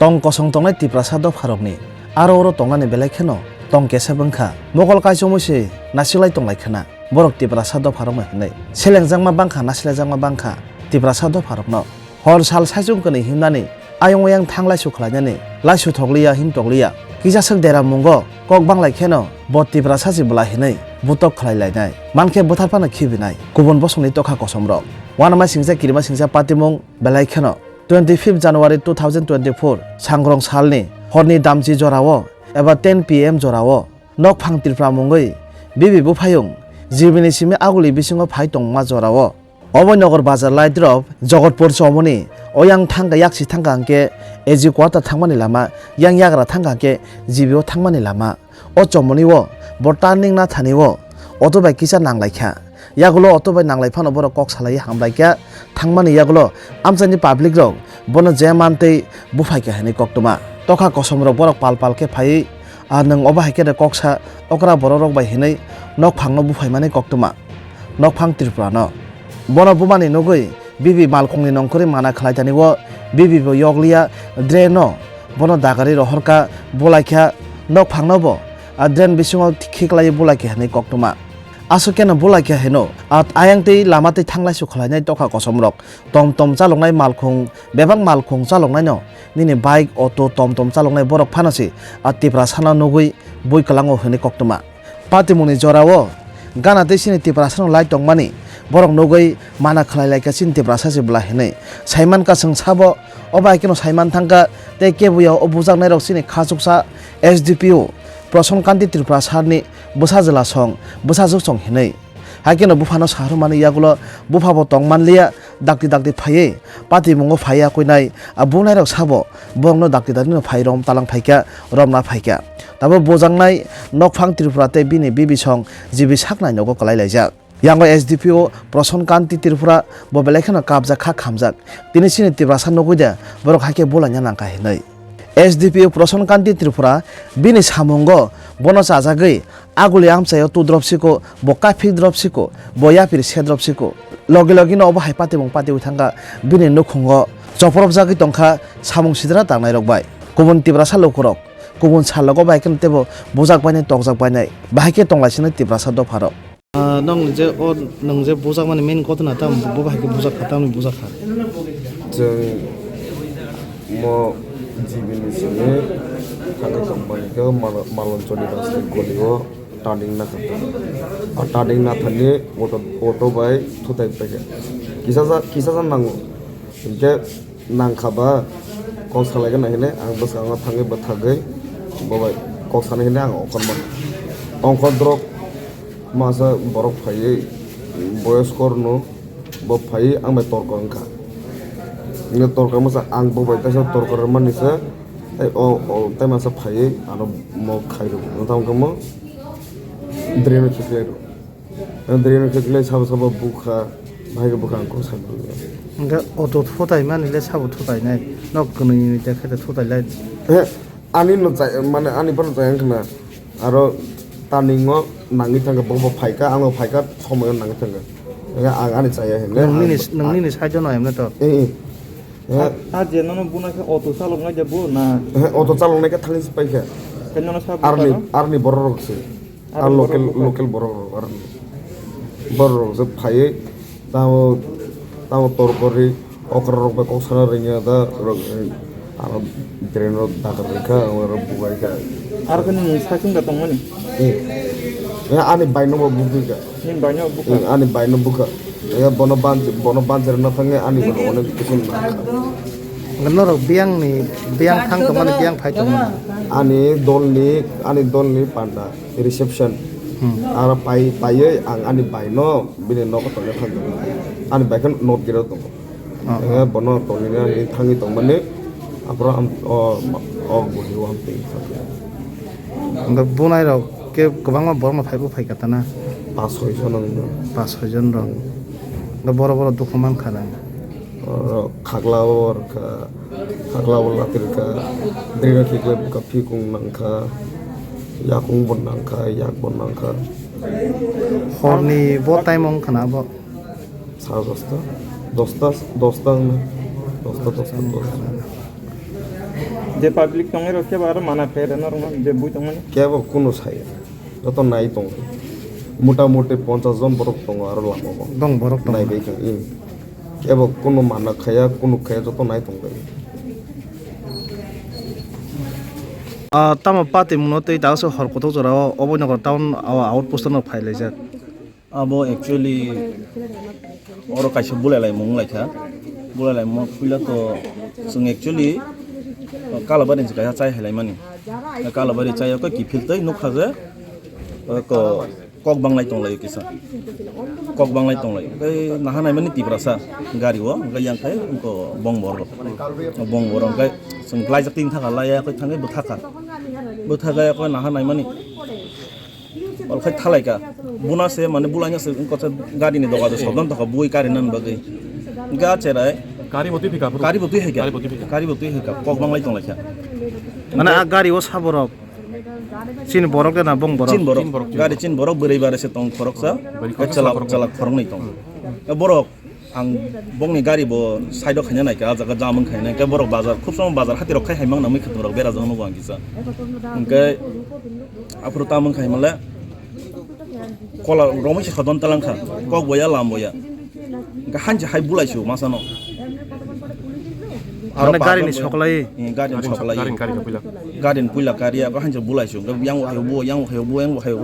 tong kosong tongnai tiprasa do pharokni aro oro tongnani belai kheno tong kesa bangkha mokol kaisomose nasilai tonglai khana borok tiprasa do pharokma hinai selengjangma bangkha nasilaijangma bangkha tiprasa do pharokno hor sal sajung kani himnani ayong yang thanglai su khlainani laisu thokliya him tokliya kisa sak dera mungo kok banglai kheno bot tiprasa ji bula hinai butok khlailainai mankhe botharpana khibinai kubun bosongni tokha kosomrok wanama singja kirima singja patimung belai kheno 25 January 2024 sangrong salni horni damji jorao eba 10 PM jorao nok phang tirpra mungoi bibi bufayung jibini sime aguli bisingo phai tongma jorao Oboynagar bazar laidrop Jogotpur somoni oyang thangga yaksi thangga angke eji quarter thangmani lama yang yagra thangga angke jibio thangmani lama o chomoni wo botaning na thani wo otobai kisa nanglaikha yagulo otobai nanglai phano boro kok salai hamlaikya thangmani yagulo amchani public rok bono jemante bufaikya hani koktuma tokha kosomro borok palpal ke phai nang obahaike de koksa okra bororok bai hinai nok phangno bufaimani koktuma nok phang tirprano bono bumani nogoi bibi malkhongni nongkori mana khlaitani wo bibi bo yoglia dreno bono dagari rohorka bolaikha nok phangno bo dren bisingo khiklai bolaikha hani koktuma asukena bolaikha heno ayang tei lama tei thanglai su khlainai tokha kosomrok tom chalongnai malkhong bebang malkhong chalongnai no nini bike auto tom chalongnai borok phanasi tipra sana nogoi boi kalango hani koktuma patimuni jorao gana tei sini tipra sana lai tongmani borok nogoi mana khlailaika sin tipra sasi bla hinai saiman ka sing sabo obai keno saiman thangka tei kebuya obujak nai rok sini khachuksa SDPO Prason kanti Tripura sarni busa jela song busa juk song hinai hakeno bufano sahro mani yagulo bufabo tongmanlia dakti phaye pati mungo phaya koinai bunai rok sabo bongno dakti no phairom talang phaika romna phaika tabo bojangnai nokphang Tripura te bini bibi song jibi saknai nogo kalai laijak yango SDPO Prason kanti Tripura bo belekhana kabja kha khamjak tini sini Tripura san nogoida borok hake bolanya nangka hinai SDPO Prason kanti Tripura bini samungo bono chajagai aguli amchayo tu dropsiko bo kafi dropsiko bo yapir se dropsiko logi no obo haipate mong pate uthanga bini nukhungo joporop jagi tongkha samung sidra tangnai rok bai kubun Tripura salokorok kubun salogo bai ken tebo bojak bainai tokjak bainai bahike tonglaisina Tripura sa do pharo nong je o nong je bojak mane main kotna tam bo bahike bojak khatam bojak kha mo jibini sini kagak company ke malon choni basri golio turning na kata turning na thani auto by thutai pege kisa nango je nang khaba kok salai na hine ang bas ang thangi bathagai bobai kok sane hine ang okon man ongkon drok masa borok phai boyos korno bo phai ang me tor ko angka ini torkar masa ang bobai tasa torkar manisa tay masa phai ano mo khairu notam kamo dreno chikle sab bukha bhai bukha ko sabu nga auto thotai manile sabu thotai nai nok kuni dekhate thotai lai ani no chai mane ani pon chai angna aro taningo nangi thanga bobo phai ka ang phai ka somoy nangi thanga ang ani chai he nang ni sai jono emna to je nono buna ke auto salong na jabu na auto salong ke thali spai ke kenno sabu arni borok se ar local borok borok se phai tao tor kori okrok be koksana ringa da ar dreno dakar ka or bugai ka ar kani saking ga tongmani ani baino buku ka nin banyo buka ani baino buka ya bono ban na thange ani bono onek kisun ngano ro biang thang to mane biang phai to ani dolni panda reception ara pai ang ani baino bine no ko to thang ani bai kan not gero to ya bono to ni thangi to mane apra am boli wam pe nga bunai ro ke gobangma borma phai katana 5-6 jon rong nga boro dokuman khana khaglawar latir ka drina kikle ka fikung nangka yakung bon nangka yak bon nangka horni bo taimong khana bo dosta যে public টঙে রক্ষে আর মানা ফেরে না রঙ যে বুই টঙে কেবো কোনো সাইয়া যত নাই দङ মোটামুটি 50 জন বরক দङ আরো লামাবো dong borok tong নাই বেকা কেবো কোনো মানা খায়া কোনো খায়া যত নাই দङ tamo pati muno tei daso hor koto jora obonogor town outpost no phailai jak abo actually oro kaisa bulalai mung laika bulalai mo pila to sung actually kalabari jika chai helai mani kalabari chai ko ki filtai no khaje ko kok banglai tonglai kisa kok banglai tonglai kai nahanai mani tibrasa gari wo kai yang kai ko bongbor kai sung glai jak ting thaka laya kai thangai buthaka ko nahanai mani অলখাই থালাইকা বুনাছে মানে বুলাইনাছে কথা গাড়ি নি দগা সদন তক বই কারি নান বাগৈ গা চেরাই গাড়ি বতুই হেকা cock বাংলাই তং লাইখা mane a gari o saborok chin borok na bong borok চিন বরক গাড়ি চিন বরক বरै বারেছে তং ফরকসা চালাক ফরং নাই তং বরক आं बंनि गारि बो साइडआव खायना नायका आ जागा जामोन खायना के बरक बाजार खूब सम बाजार हातिरक खाय हायमां नामै खतरक बेरा जंग नो आंगिसा ओंके आफुर तामोन खायमाले कला रमै से खदन तलांखा कक बया लाम बया ओंके हानजे हाय बुलाइसु मासानो mane gari ni soklai गारि सखलाय गारि पुइला गारिया को हानजे बुलाइसु yang hayo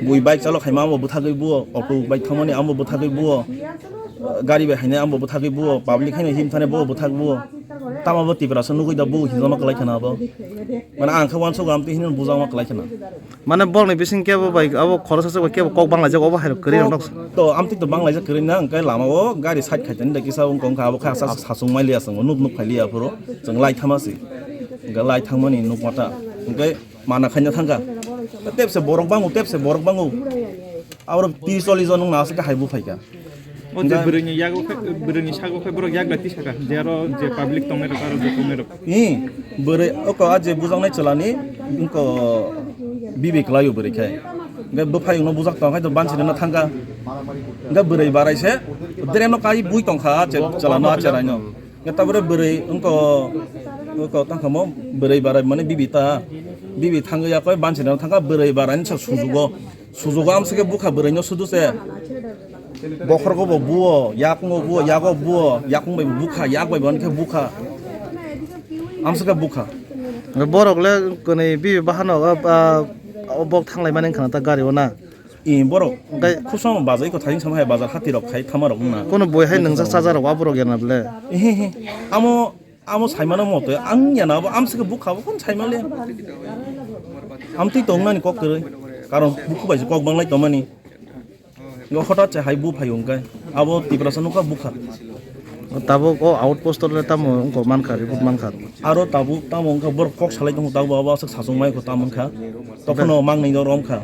बुइ बाइक चालक खायमा आमबो बुथागै बुओ अटो बाइक थांमानि आमबो बुथागै बुओ गाड़ी बे हायने आमबो बुथागै बुओ पाब्लिक हायने हिम थाने बुओ बुथाग बुओ तामाबो तिब्रासो नुगैदा बुओ हिजामा कलाय खानाबो माने आंखौ वानसो गामति हिन बुजामा कलाय खाना mane borni bising kebo bai abo khorasa se kebo kok bangla jak obo hairo kri nok तो आमति तो बांग्लाय जा करिना अंकाय लामाओ गाड़ी साइड खायतन दा किसा उंकं खाबो खासा सासुं माइलिया संग नुक फाइलिया फरो जों लाइ थामासि गा लाइ थांमानि नुक माता अंकाय माना खायना थांगा टेपसे borok bangu आरो 30-40 जन नासो का हायबो फायका ও যে বরনি ইয়াগো বরনি সাগো খে বরক ইয়াগ লাতি সাকা যেরো যে পাবলিক টঙে রক আর যে টঙে রক बोरै ओको आजे बुजांनाय चलानि उनको बिबेक लायो बोरै खाय गे बफाय न बुजाक तंखाय तो बानसिना थांगा गे बोरै बारायसे द्रेनो काई बुइ तंखा चलानो आचरायनो गे ताबरे बोरै उनको तंखामो बोरै बाराय माने बिबि थांगया कय बानसिना थांगा बोरै बारायनि सुजुगो आमसके बुखा बोरैनो सुदुसे बखरगो बुओ यागो बुओ याकुंबाय बुखा यागबाय बनखे बुखा आमसका बुखा borok le kone bi bahano obok thanglai mane khana ta gari ona borok खुसम बाजाय को थायिं समहाय बाजार हातिरक खाय थामारक ना kono boi hai nangsa sajarok aborok yana ble आमो साइमानो मते आं यानाबो आमसका बुखाबो कोन साइमाले आमति तंगनानि कक करे कारण बुखु बायसो कक बांगलाय तमानि ग हठात हाय बु फायंगाय आबो तिब्रासनुका बुखा tabo o outpost le tamo ko mankha report mankha aro tamo ka bor kok salai dong tabu aba sak sasung mai ko tamon kha tokhono mangnai do rom kha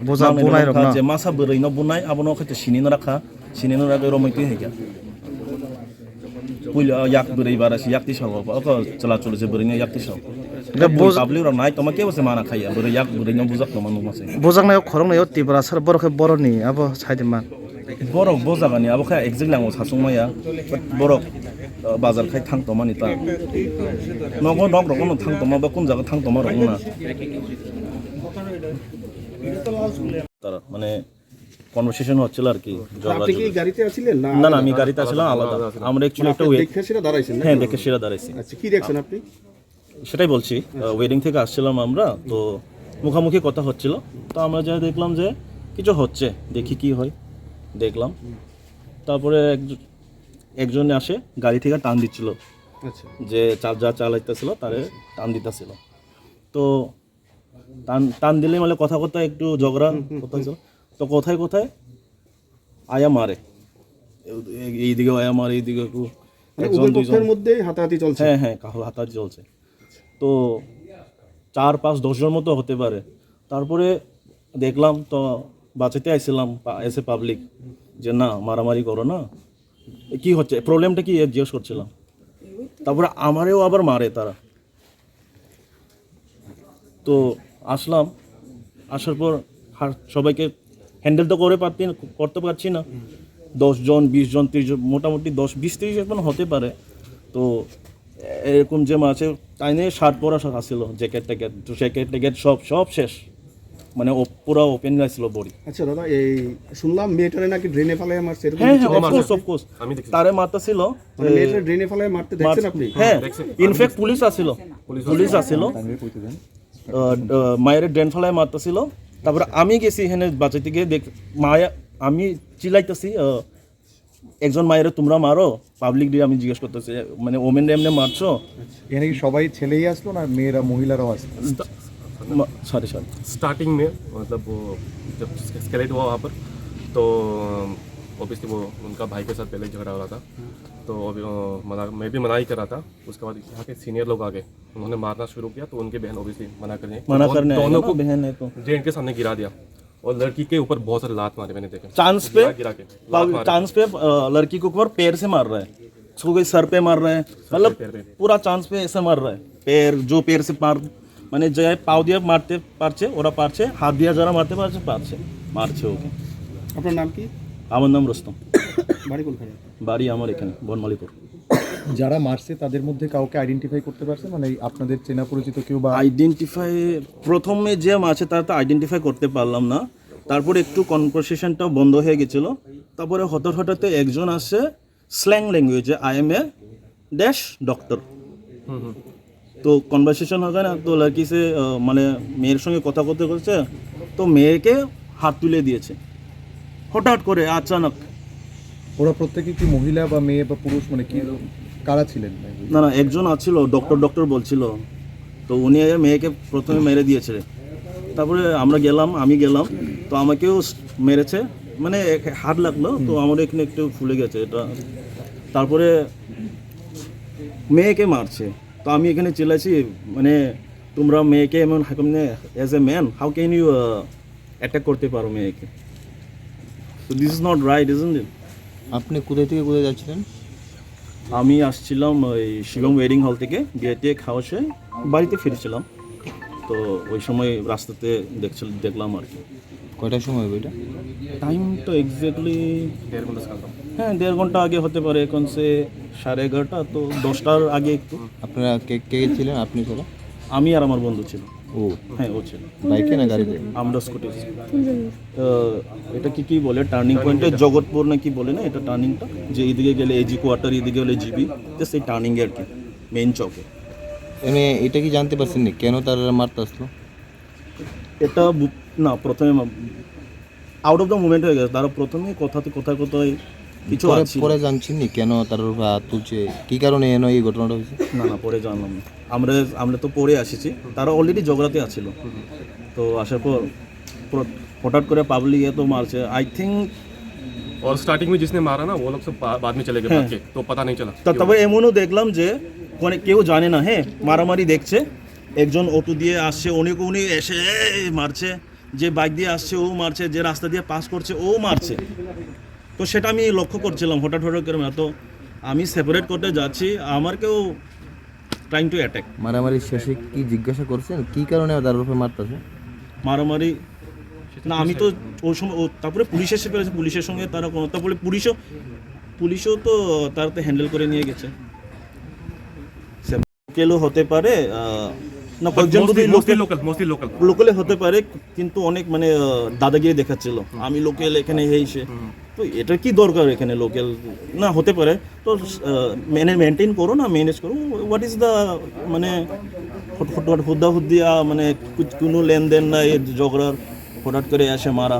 boja bunai rok na je masa börei no bunai abono khaite sinino rakha romai ti hega puil yak börei barasi yak ti sawo ko chala chole je börei no yak ti sawo ga boz public ro nai toma kebo se mana khaya börei yak börei no bujak no manu mase bojang nai khorong nai tibra sar borok boroni abo saide man borok bojagani abo kha exact lango sasung maya borok bazar khai thang tomani ta nogo nok rokono thang toma ba kun jaga thang toma rong na তারা মানে conversation হচ্ছিল আর কি আপনি কি গাড়িতে আছিলেন না না আমি গাড়িতে আসলাম আলাদা আমরা অ্যাকচুয়ালি একটা দেখে সেটা দাঁড়াইছেন না হ্যাঁ দেখে সেটা দাঁড়াইছি আচ্ছা কি দেখছেন আপনি সেটাই বলছি ওয়েডিং থেকে আসছিলাম আমরা তো মুখামুখি কথা হচ্ছিল তো আমরা যা দেখলাম যে কিছু হচ্ছে দেখি কি হয় দেখলাম তারপরে একজন আসে গাড়ি থেকে টান দিচ্ছিল আচ্ছা যে যা চালাইতেছিল তারে টান দিতেছিল তো টান দিলে মানে কথা একটু ঝগড়া হচ্ছিল তো কোথায় আয়া মারে এইদিকে আয়া মারে এইদিকে একজন দুইজনের মধ্যে হাতাহাতি চলছে হ্যাঁ হাতাহাতি চলছে তো 4-5-10 জন মতো হতে পারে তারপরে দেখলাম তো বাঁচাতে আইছিলাম এসে পাবলিক যে না মারামারি করো না কি হচ্ছে প্রবলেমটা কি জিজ্ঞেস করছিলাম তারপরে আমারেও আবার মারে তারা তো আসলাম আসার পর সবাইকে হ্যান্ডেল তো করতে পারছি না 10 জন 20 জন 30 জন মোটামুটি 10-20-30 জন হতে পারে তো এরকম যে মারছে তাই নিয়ে শার্ট পরা আসছিল, জ্যাকেট ট্যাকেট সব শেষ, মানে পুরো ওপেন আসছিল বডি। আচ্ছা দাদা, এই শুনলাম মেয়েটারে নাকি ড্রেনে ফেলায় মারছে, এরকম হ্যাঁ কিছু দেখছেন? অফকোর্স তারে মারতা ছিল, মানে মেয়েটারে ড্রেনে ফেলায় মারতে দেখছেন আপনি? হ্যাঁ ইনফ্যাক্ট পুলিশ আসছিল মায়ের ড্রেন ফেলায় মারতেছিল। তারপরে আমি গেছি এখানে বাঁচাইতে গিয়ে মায়া আমি চিল্লাইতেছি একজন মায়ের তোমরা মারো, পাবলিক দিয়ে আমি জিজ্ঞেস করতেছি মানে ওমেন এমনি মারছো? এখানে কি সবাই ছেলেই আসলো না মেয়েরা মহিলারাও আসলো? সরি स्टार्टिंग में मतलब वो जब स्केलेट हुआ वहाँ पर तो ऑब्वियसली वो उनका भाई के साथ पहले झगड़ा हो रहा था, तो अभी मैं भी मना ही कर रहा था। उसके बाद यहाँ के सीनियर लोग आ गए, उन्होंने मारना शुरू किया, तो उनके बहन ऑब्वियसली मना करने दोनों को बहन है तो ड्रेन के सामने गिरा दिया और लड़की के ऊपर बहुत सारे लात मारे मैंने देखे। चांस गिरा के लात मारे। पे लड़की को ऊपर पैर से मार रहा है, उसको कोई सर पे मार रहा है, मतलब पैर पे। पूरा चांस पे ऐसे मार रहा है। पैर से मार মানে যে পাও দিয়ে মারতে পারছে ওরা পারছে, হাত দিয়ে যারা মারতে মারছে ওকে। আপনার নাম কি? আমার নাম রুস্তম, বাড়ি কোনখানে? বাড়ি আমার এখানে বনমালীপুর। যারা মারছে তাদের মধ্যে কাউকে আইডেন্টিফাই করতে পারছে, মানে আপনাদের চেনা পরিচিত কেউ বা? আইডেন্টিফাই প্রথমে যে মারছে তারা তো আইডেন্টিফাই করতে পারলাম না, তারপরে একটু কনভারসেশনটা বন্ধ হয়ে গেছিল। তারপরে হঠাৎ একজন আসছে স্ল্যাং ল্যাঙ্গুয়েজে, I am a dash doctor, তো কনভারসেশন হবে না, তো লড়কি সে মানে মেয়ের সঙ্গে কথা করছে, তো মেয়েকে হাত তুলে দিয়েছে হঠাৎ করে আচানক। ওরা প্রত্যেকে কি মহিলা বা মেয়ে বা পুরুষ, মানে কি কারা ছিলেন? না একজন আছিল ডক্টর বলছিল, তো উনি মেয়েকে প্রথমে মেরে দিয়েছে। তারপরে আমি গেলাম, তো আমাকেও মেরেছে, মানে হাত লাগলো, তো আমার এখানে একটু ফুলে গেছে এটা। তারপরে মেয়েকে মারছে, তো আমি এখানে চিল্লাইছি মানে তোমরা মেয়েকে এমন as a man how can you attack করতে পারো মেয়েকে? তো this is not right, isn't it? আপনি কোথায় থেকে কোথায় যাচ্ছিলেন? আমি আসছিলাম ওই শিলং ওয়েডিং হল থেকে, গিয়ে খাওয়া সে বাড়িতে ফিরছিলাম, তো ওই সময় রাস্তাতে দেখলাম আর কি। কয়টার সময় হবে এটা? টাইম তো এক্স্যাক্টলি 1.5 घंटा से कम। হ্যাঁ 1.5 ঘন্টা আগে হতে পারে, এখন সে 11:30, তো 10টার আগে একটু। আপনারা কে ছিলেন? আপনি ছাড়া? আমি আর আমার বন্ধু ছিল। ও হ্যাঁ ও ছিল। বাইকে না গাড়িতে? আমরা স্কুটি। এটা কি বলে টার্নিং পয়েন্টে জগৎপুর না কি বলে না, এটা টার্নিংটা যে এদিকে গেলে এজি কোয়ার্টার, এদিকে গেলে জিবি, জাস্ট এই টার্নিংয়ে আর কি, মেইন চকে। এমনি এটা কি জানতে পারছেন না কেন তারা মারতে আসলো? এটা না প্রথমে আউট অফ দ্য মুভমেন্ট হয়ে গেছে, তারা প্রথমে কোথায় কিছু আছে পরে জানছেন নি কেন তার উপর হাত তুলছে, কি কারণে এনো এই ঘটনাটা হয়েছে? না পরে জানলাম না, আমরা তো পরে আসিছি, তারা অলরেডি ঝগড়াতে আছিল, তো আসার পর হঠাৎ করে পাবলিক তো মারছে आई थिंक। और स्टार्टिंग में जिसने मारा ना वो लोग सब बाद में चले गए भाग के, तो पता नहीं चला। তবে এমনও দেখলাম যে কেউ জানে না, হ্যাঁ মারামারি দেখছে, একজন অটো দিয়ে আসছে উনি এসে মারছে, যে বাইক দিয়ে আসছে ও মারছে, যে রাস্তা দিয়ে পাস করছে ও মারছে, তো সেটা আমি লক্ষ্য করছিলাম হঠাৎ করে। তো আমি সেপারেট করতে যাচ্ছি, আমার কেউ ট্রাইং টু অ্যাটাক। মারামারি শেষে কি জিজ্ঞাসা করছেন কি কারণে তার উপর মারতেছে? মারামারি না, আমি তো ওই সময় তারপরে পুলিশ এসে পেরেছে, পুলিশের সঙ্গে তারা কোনো, তারপরে পুলিশও তো তারা তো হ্যান্ডেল করে নিয়ে গেছে। লোকেলও হতে পারে না, লোকালে হতে পারে, কিন্তু অনেক মানে দাদাগিরি দেখাচ্ছিল, আমি লোকেল এখানে এসে, তো এটা কি দরকার এখানে লোকাল না হতে পারে, তো মেনটেন করো না, ম্যানেজ করো, হোয়াট ইজ দ্য মানে হুদ্দিয়া মানে কোনো লেনদেন নাই ঝগড়ার, হঠাৎ করে এসে মারা।